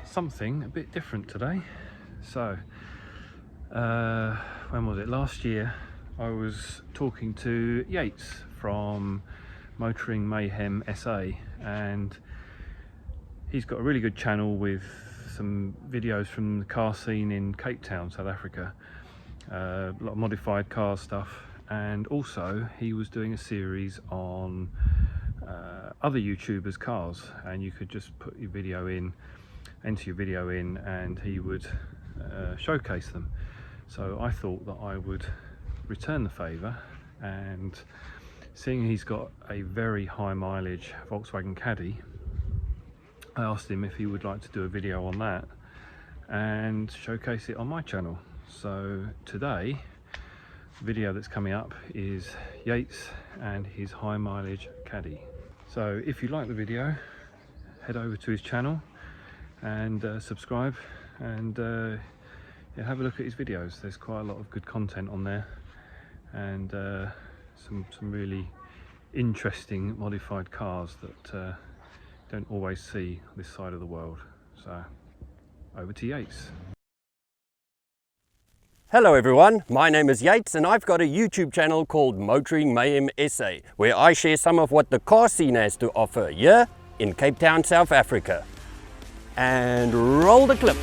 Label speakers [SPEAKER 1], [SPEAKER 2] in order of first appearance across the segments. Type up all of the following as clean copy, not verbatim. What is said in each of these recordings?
[SPEAKER 1] Something a bit different today. So when was it? Last year I was talking to Yeats from Motoring Mayhem SA, and he's got a really good channel with some videos from the car scene in Cape Town, South Africa. A lot of modified car stuff, and also he was doing a series on other YouTubers' cars, and you could just put your video in, enter your video in, and he would showcase them. So I thought that I would return the favour, and seeing he's got a very high mileage Volkswagen Caddy, I asked him if he would like to do a video on that and showcase it on my channel. So today, the video that's coming up is Yeats and his high mileage Caddy. So if you like the video, head over to his channel and subscribe, and yeah, have a look at his videos. There's quite a lot of good content on there, and some really interesting modified cars that don't always see this side of the world. So over to Yeats.
[SPEAKER 2] Hello everyone, my name is Yeats and I've got a YouTube channel called Motoring Mayhem SA, where I share some of what the car scene has to offer here in Cape Town, South Africa. And roll the clip.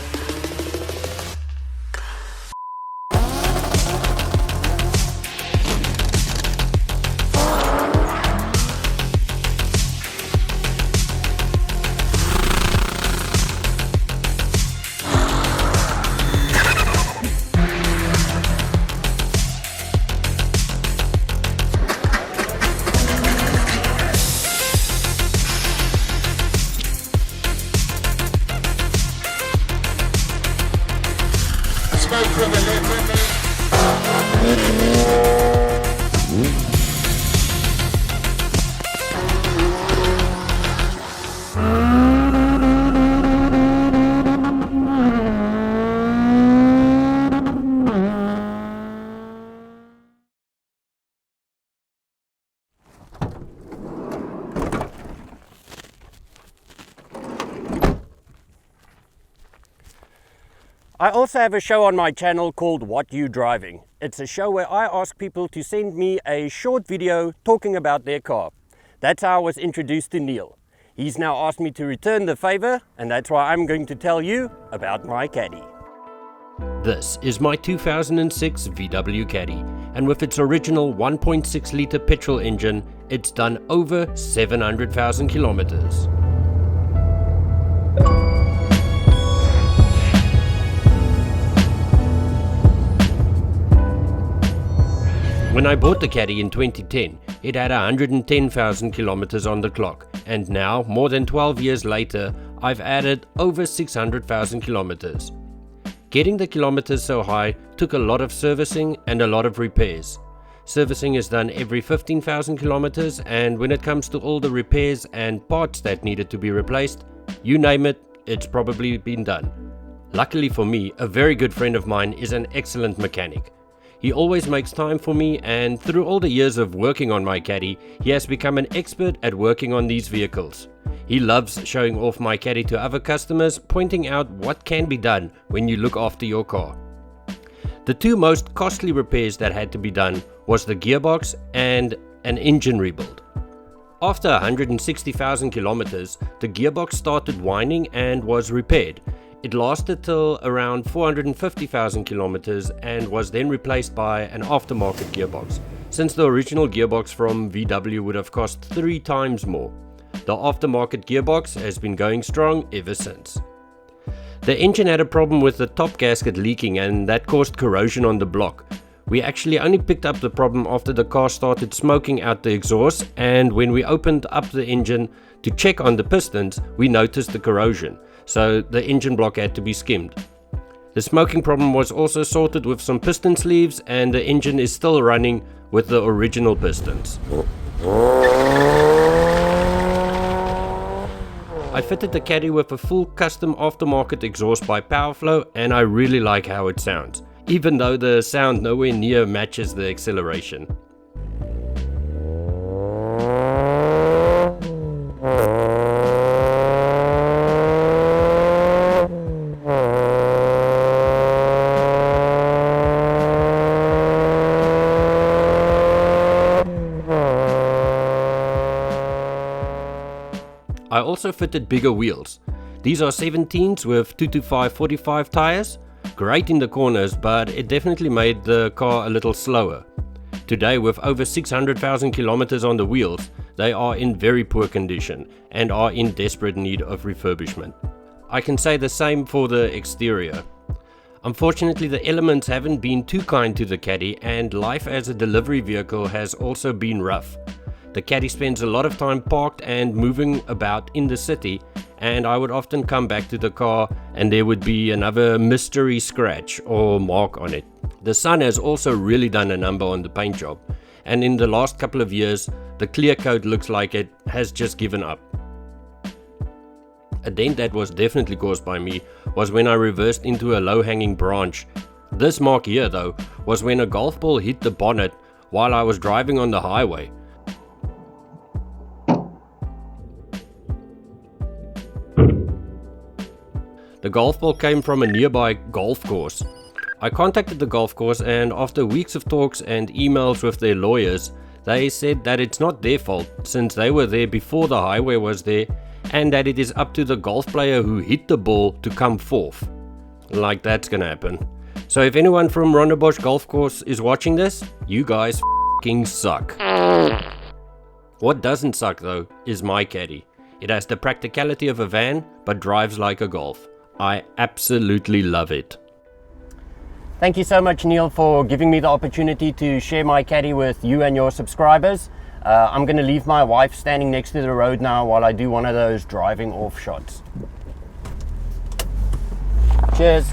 [SPEAKER 2] I also have a show on my channel called What You Driving. It's a show where I ask people to send me a short video talking about their car. That's how I was introduced to Neil. He's now asked me to return the favor, and that's why I'm going to tell you about my Caddy. This is my 2006 VW Caddy, and with its original 1.6 litre petrol engine, it's done over 700,000 kilometers. When I bought the Caddy in 2010, it had 110,000 kilometers on the clock, and now, more than 12 years later, I've added over 600,000 kilometers. Getting the kilometers so high took a lot of servicing and a lot of repairs. Servicing is done every 15,000 kilometers, and when it comes to all the repairs and parts that needed to be replaced, you name it, it's probably been done. Luckily for me, a very good friend of mine is an excellent mechanic. He always makes time for me, and through all the years of working on my Caddy, he has become an expert at working on these vehicles. He loves showing off my Caddy to other customers, pointing out what can be done when you look after your car. The two most costly repairs that had to be done was the gearbox and an engine rebuild. After 160,000 kilometers, the gearbox started whining and was repaired. It lasted till around 450,000 kilometers and was then replaced by an aftermarket gearbox, since the original gearbox from VW would have cost 3 times more. The aftermarket gearbox has been going strong ever since. The engine had a problem with the top gasket leaking, and that caused corrosion on the block. We actually only picked up the problem after the car started smoking out the exhaust, and when we opened up the engine to check on the pistons, we noticed the corrosion. So the engine block had to be skimmed. The smoking problem was also sorted with some piston sleeves, and the engine is still running with the original pistons. I fitted the Caddy with a full custom aftermarket exhaust by Powerflow, and I really like how it sounds, even though the sound nowhere near matches the acceleration. I also fitted bigger wheels. These are 17s with 225/45 tires. Great in the corners, but it definitely made the car a little slower. Today, with over 600,000 kilometers on the wheels, they are in very poor condition and are in desperate need of refurbishment. I can say the same for the exterior. Unfortunately, the elements haven't been too kind to the Caddy, and life as a delivery vehicle has also been rough. The Caddy spends a lot of time parked and moving about in the city, and I would often come back to the car and there would be another mystery scratch or mark on it. The sun has also really done a number on the paint job, and in the last couple of years the clear coat looks like it has just given up. A dent that was definitely caused by me was when I reversed into a low-hanging branch. This mark here though was when a golf ball hit the bonnet while I was driving on the highway. The golf ball came from a nearby golf course. I contacted the golf course, and after weeks of talks and emails with their lawyers, they said that it's not their fault since they were there before the highway was there, and that it is up to the golf player who hit the ball to come forth. Like that's gonna happen. So if anyone from Rondebosch Golf Course is watching this, you guys f***ing suck. What doesn't suck though is my Caddy. It has the practicality of a van but drives like a Golf. I absolutely love it.
[SPEAKER 3] Thank you so much, Neil, for giving me the opportunity to share my Caddy with you and your subscribers. I'm going to leave my wife standing next to the road now while I do one of those driving off shots. Cheers.